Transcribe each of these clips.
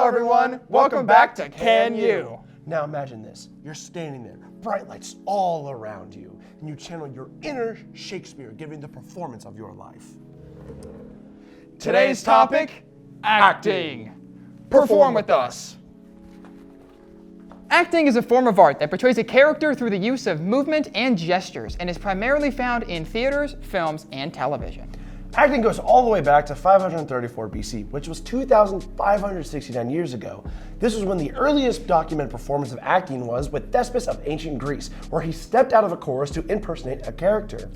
Hello everyone, welcome back to Can You? Now imagine this, you're standing there, bright lights all around you, and you channel your inner Shakespeare giving the performance of your life. Today's topic, acting. Perform with us. Acting is a form of art that portrays a character through the use of movement and gestures and is primarily found in theaters, films, and television. Acting goes all the way back to 534 BC, which was 2,569 years ago. This was when the earliest documented performance of acting was with Thespis of ancient Greece, where he stepped out of a chorus to impersonate a character.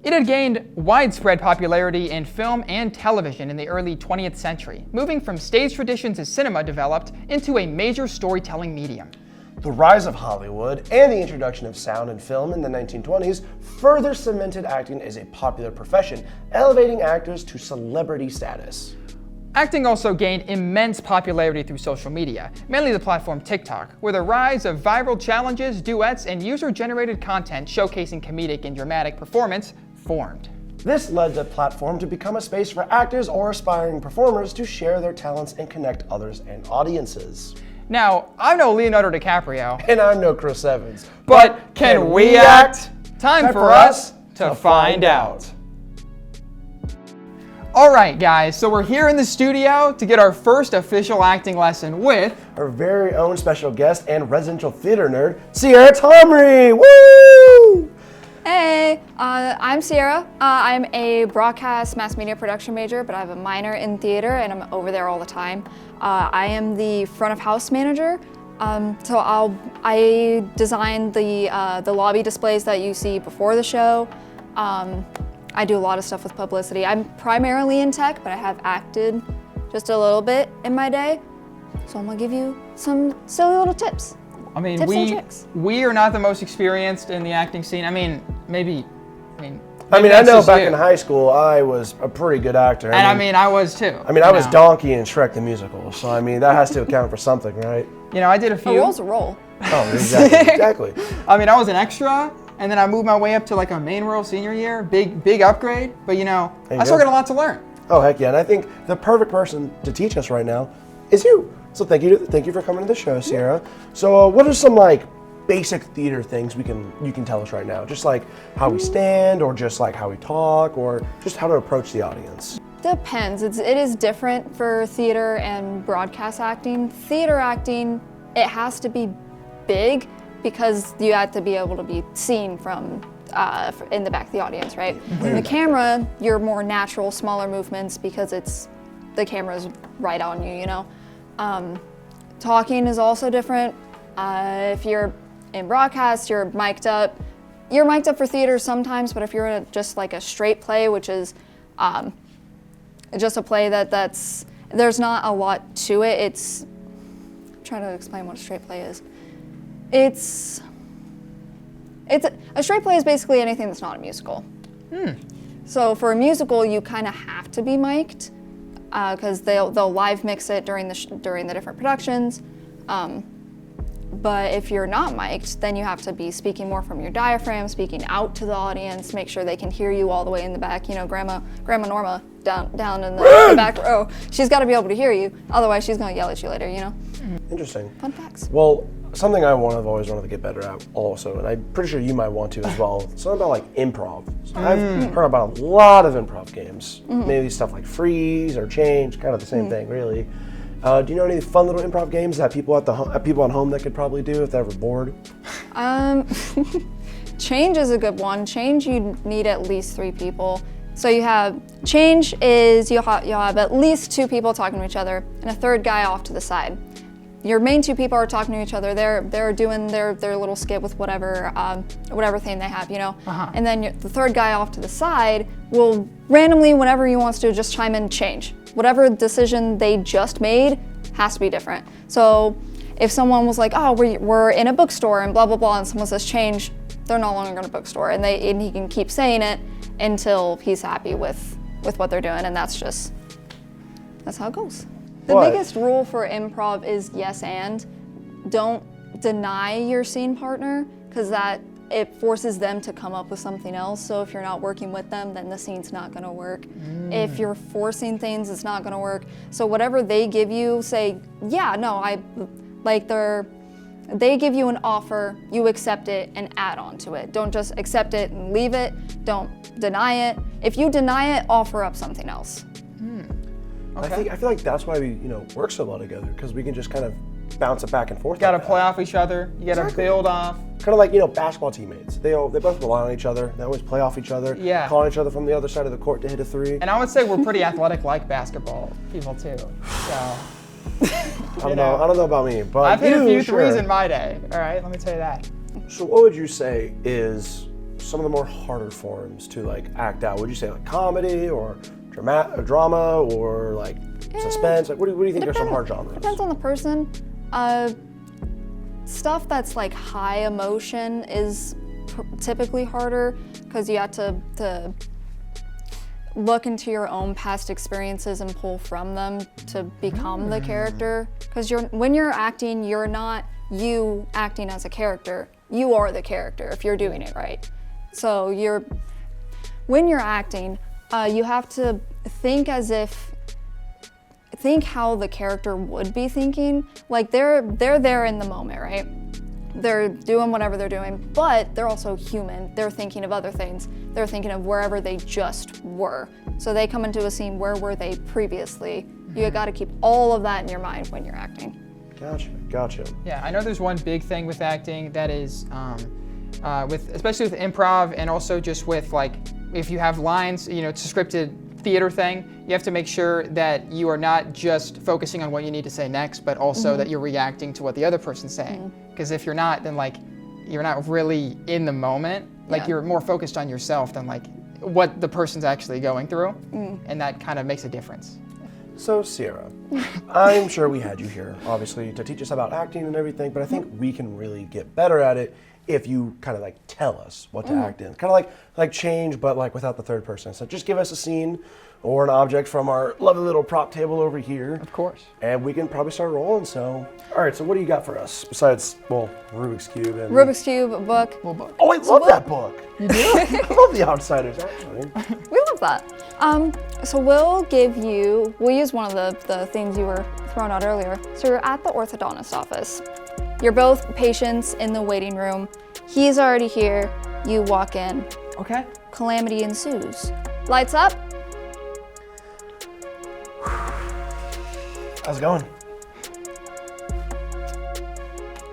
It had gained widespread popularity in film and television in the early 20th century, moving from stage traditions as cinema developed into a major storytelling medium. The rise of Hollywood and the introduction of sound and film in the 1920s further cemented acting as a popular profession, elevating actors to celebrity status. Acting also gained immense popularity through social media, mainly the platform TikTok, where the rise of viral challenges, duets, and user-generated content showcasing comedic and dramatic performance formed. This led the platform to become a space for actors or aspiring performers to share their talents and connect others and audiences. Now, I'm no Leonardo DiCaprio. And I'm no Chris Evans. But can we act? Time for us to find out. Alright guys, so we're here in the studio to get our first official acting lesson with our very own special guest and residential theater nerd, Syeira Tomry. Woo! Hey, I'm Syeira. I'm a broadcast mass media production major, but I have a minor in theater and I'm over there all the time. I am the front of house manager, so I design the lobby displays that you see before the show. I do a lot of stuff with publicity. I'm primarily in tech, but I have acted just a little bit in my day, so I'm gonna give you some silly little tips. I mean, tips and tricks. We are not the most experienced in the acting scene. I mean, I know back in high school, I was a pretty good actor. I was too. I was Donkey in Shrek the Musical, so that has to account for something, right? You know, I did a few. A role's a role. Oh, exactly. I was an extra, and then I moved my way up to like a main role senior year, big upgrade, but I still got a lot to learn. Oh, heck yeah, and I think the perfect person to teach us right now is you. So thank you for coming to the show, Syeira. So what are some basic theater things you can tell us right now? Just like how we stand, or just like how we talk, or just how to approach the audience? Depends. It is different for theater and broadcast acting. Theater acting, it has to be big because you have to be able to be seen from in the back of the audience, right? In the camera, you're more natural, smaller movements because the camera's right on you, Talking is also different. If you're in broadcast, you're mic'd up. You're mic'd up for theater sometimes, but if you're in just like a straight play, which is just a play that's there's not a lot to it. I'm trying to explain what a straight play is. It's a straight play is basically anything that's not a musical. So for a musical, you kind of have to be mic'd because they'll live mix it during the different productions. But if you're not mic'd, then you have to be speaking more from your diaphragm, speaking out to the audience, make sure they can hear you all the way in the back. Grandma Norma down in the back row, she's got to be able to hear you. Otherwise, she's going to yell at you later, Interesting. Fun facts. Well, something I've always wanted to get better at also, and I'm pretty sure you might want to as well, something about improv. So I've heard about a lot of improv games. Maybe stuff like Freeze or Change, kind of the same thing, really. Do you know any fun little improv games that people at home that could probably do if they're ever bored? Change is a good one. Change, you need at least 3 people. So you have Change is you'll have at least 2 people talking to each other and a third guy off to the side. Your main 2 people are talking to each other. They're doing their little skit with whatever thing they have, And then the third guy off to the side will randomly, whenever he wants to, just chime in, change. Whatever decision they just made has to be different. So if someone was like, oh, we're in a bookstore and blah, blah, blah, and someone says change, they're no longer in a bookstore. And he can keep saying it until he's happy with what they're doing. And that's how it goes. The biggest rule for improv is yes and. Don't deny your scene partner, because that it forces them to come up with something else. So if you're not working with them, then the scene's not gonna work. If you're forcing things, it's not gonna work. So whatever they give you, say, yeah, no, they give you an offer, you accept it and add on to it. Don't just accept it and leave it. Don't deny it. If you deny it, offer up something else. Okay. I feel like that's why we, work so well together, because we can just kind of bounce it back and forth. You gotta like play that. off each other. You gotta build off. Kind of like, basketball teammates. They both rely on each other. They always play off each other. Yeah. Call each other from the other side of the court to hit a three. And I would say we're pretty athletic like basketball people too. So I don't know about me, but I've hit a few sure. threes in my day. All right, let me tell you that. So what would you say is some of the more harder forms to like act out? Would you say like comedy or drama or like suspense? Like what do you think are some hard genres? Depends on the person. Stuff that's like high emotion is typically harder because you have to look into your own past experiences and pull from them to become the character. Because when you're acting, you're not you acting as a character. You are the character if you're doing it right. So when you're acting, you have to think how the character would be thinking. Like they're there in the moment, right? They're doing whatever they're doing, but they're also human. They're thinking of other things. They're thinking of wherever they just were. So they come into a scene, where were they previously? You gotta keep all of that in your mind when you're acting. Gotcha. Yeah, I know there's one big thing with acting that is, especially with improv and also just with like, if you have lines, it's a scripted theater thing, you have to make sure that you are not just focusing on what you need to say next, but also that you're reacting to what the other person's saying. Because if you're not, then like, you're not really in the moment. Like you're more focused on yourself than like what the person's actually going through. And that kind of makes a difference. So Syeira, I'm sure we had you here, obviously, to teach us about acting and everything, but I think we can really get better at it if you kind of like tell us what to act in. Kind of like change, but like without the third person. So just give us a scene or an object from our lovely little prop table over here. Of course. And we can probably start rolling. So, all right, so what do you got for us besides, Rubik's Cube and... Rubik's Cube, a book. Oh, I love that book. You do? I love The Outsiders, actually. We love that. So we'll use one of the things you were throwing out earlier. So you're at the orthodontist office. You're both patients in the waiting room. He's already here. You walk in. Okay. Calamity ensues. Lights up. How's it going?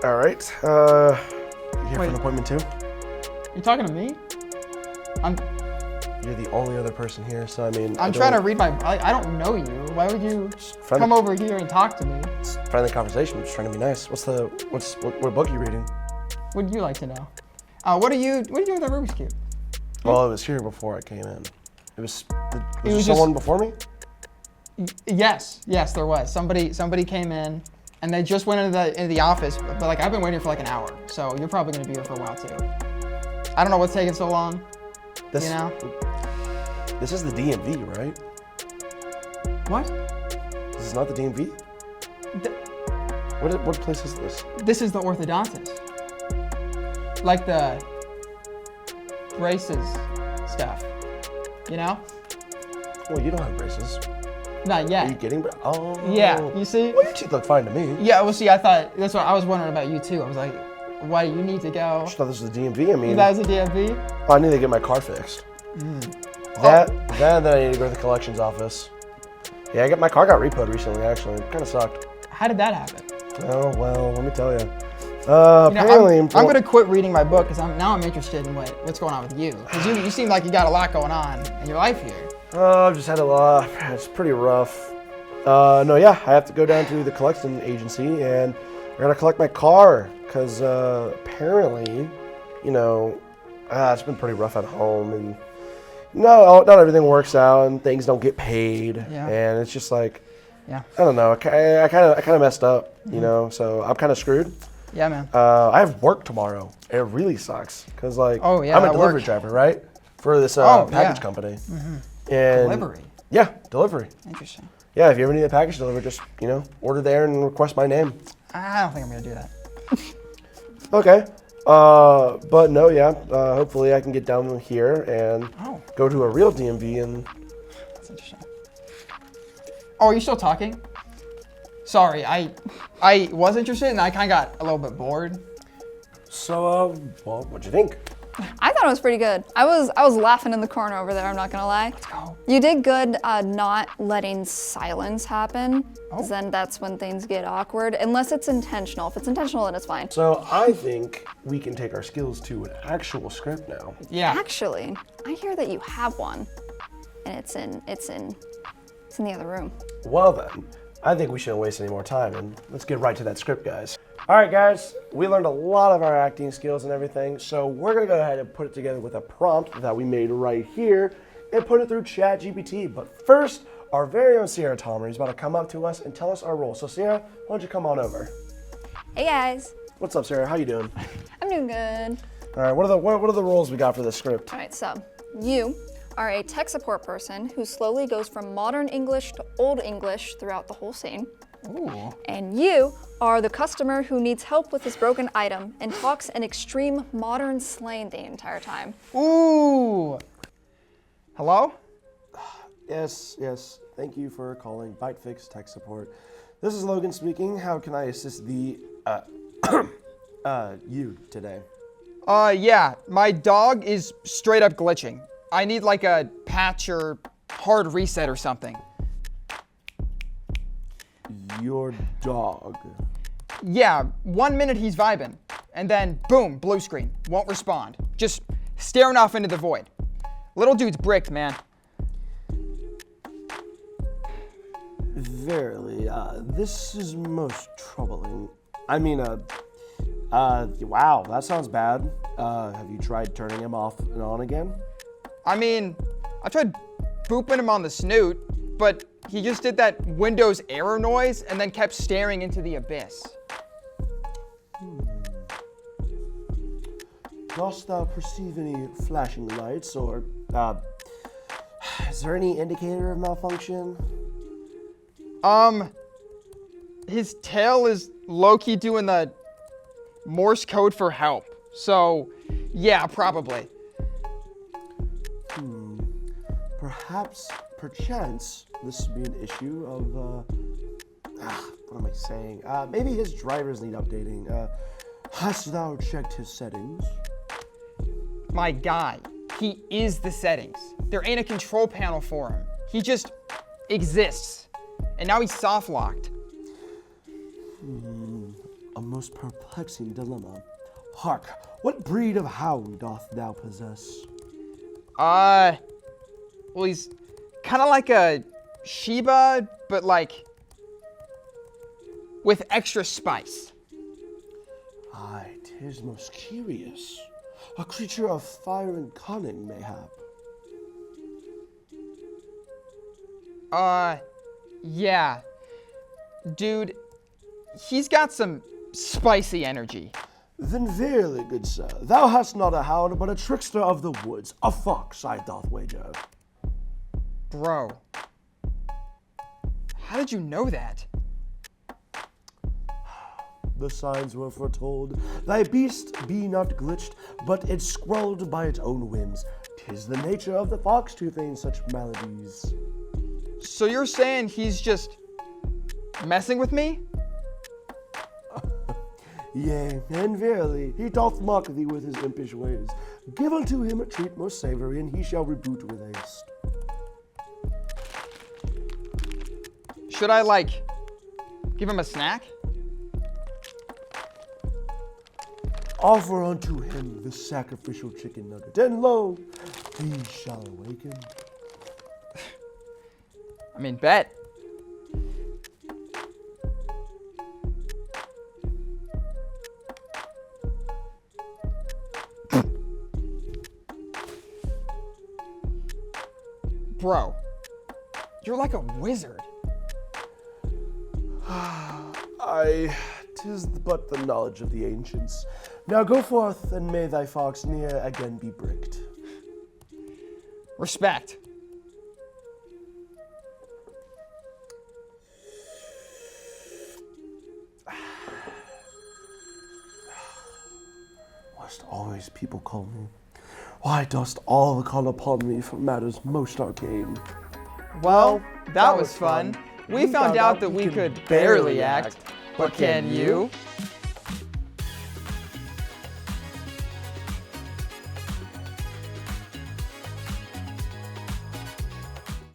All right. You here for an appointment too? You talking to me? You're the only other person here, so I mean... I'm trying to read I don't know you. Why would you come over here and talk to me? It's friendly conversation. I'm just trying to be nice. What book are you reading? What would you like to know? What are you doing with the Rubik's Cube? Well, it was here before I came in. Was was someone before me? Yes, there was. Somebody came in, and they just went into the office, but like I've been waiting for like an hour, so you're probably gonna be here for a while too. I don't know what's taking so long. This is the DMV, right? What? This is not the DMV? What place is this? This is the orthodontist. Like the braces stuff, Well, you don't have braces. Not yet. Are you getting braces? Oh. Yeah, you see? Well, your teeth look fine to me. Yeah, well see, I thought, that's what I was wondering about you too. I was like, why do you need to go? I just thought this was the DMV, I mean. That was the DMV? I need to get my car fixed. Then I need to go to the collections office. Yeah, my car got repoed recently, actually. It kind of sucked. How did that happen? Oh, well, let me tell you. Apparently... I'm going to quit reading my book because I'm interested in what's going on with you. Because you seem like you got a lot going on in your life here. I've just had a lot. It's pretty rough. I have to go down to the collection agency and I gotta collect my car because apparently, it's been pretty rough at home and not everything works out and things don't get paid and it's just like, I don't know. I kind of messed up, so I'm kind of screwed. Yeah, man. I have work tomorrow. It really sucks because I'm a delivery driver, right, for this package company. Mm-hmm. And delivery? Yeah, delivery. Interesting. Yeah, if you ever need a package delivered, just, order there and request my name. I don't think I'm going to do that. Okay. But no, yeah. Hopefully I can get down here and go to a real DMV and... That's interesting. Oh, are you still talking? Sorry, I was interested and I kind of got a little bit bored. So, well, what'd you think? I thought it was pretty good. I was laughing in the corner over there, I'm not gonna lie. Let's go. You did good not letting silence happen, because then that's when things get awkward, unless it's intentional. If it's intentional, then it's fine. So I think we can take our skills to an actual script now. Yeah. Actually, I hear that you have one, and it's in the other room. Well then, I think we shouldn't waste any more time and let's get right to that script, guys. All right, guys, we learned a lot of our acting skills and everything, so we're gonna go ahead and put it together with a prompt that we made right here and put it through ChatGPT. But first, our very own Syeira Tomer is about to come up to us and tell us our role. So Syeira, why don't you come on over? Hey guys. What's up, Syeira? How you doing? I'm doing good. All right, what are the roles we got for this script? All right, so you are a tech support person who slowly goes from modern English to old English throughout the whole scene. Ooh. And you are the customer who needs help with his broken item and talks in extreme modern slang the entire time. Ooh. Hello? Yes. Thank you for calling ByteFix Tech Support. This is Logan speaking. How can I assist the you today? Yeah, my dog is straight up glitching. I need like a patch or hard reset or something. Your dog. Yeah, 1 minute he's vibing, and then boom, blue screen, won't respond. Just staring off into the void. Little dude's bricked, man. Verily, this is most troubling. I mean, wow, that sounds bad. Have you tried turning him off and on again? I mean, I tried booping him on the snoot, but he just did that Windows error noise and then kept staring into the abyss. Dost thou perceive any flashing lights or, is there any indicator of malfunction? His tail is low-key doing the Morse code for help. So, yeah, probably. Perchance, this would be an issue of, what am I saying? Maybe his drivers need updating. Hast thou checked his settings? My guy, he is the settings. There ain't a control panel for him. He just exists. And now he's soft locked. A most perplexing dilemma. Hark, what breed of hound doth thou possess? Well, he's kind of like a Shiba, but like with extra spice. Aye, 'tis most curious. A creature of fire and cunning, mayhap. Yeah. Dude, he's got some spicy energy. Then verily, good sir, thou hast not a hound, but a trickster of the woods, a fox, I doth wager. Bro. How did you know that? The signs were foretold. Thy beast be not glitched, but it's scrawled by its own whims. 'Tis the nature of the fox to feign such maladies. So you're saying he's just messing with me? Yea, and verily, he doth mock thee with his impish ways. Give unto him a treat most savory, and he shall reboot with haste. Should I, like, give him a snack? Offer unto him the sacrificial chicken nugget, and lo, he shall awaken. I mean, bet. Bro, you're like a wizard. Tis but the knowledge of the ancients. Now go forth, and may thy fox ne'er again be bricked. Respect. always people call me. Why dost all call upon me for matters most arcane? Well, that was fun. We found out that we could barely act, but can you?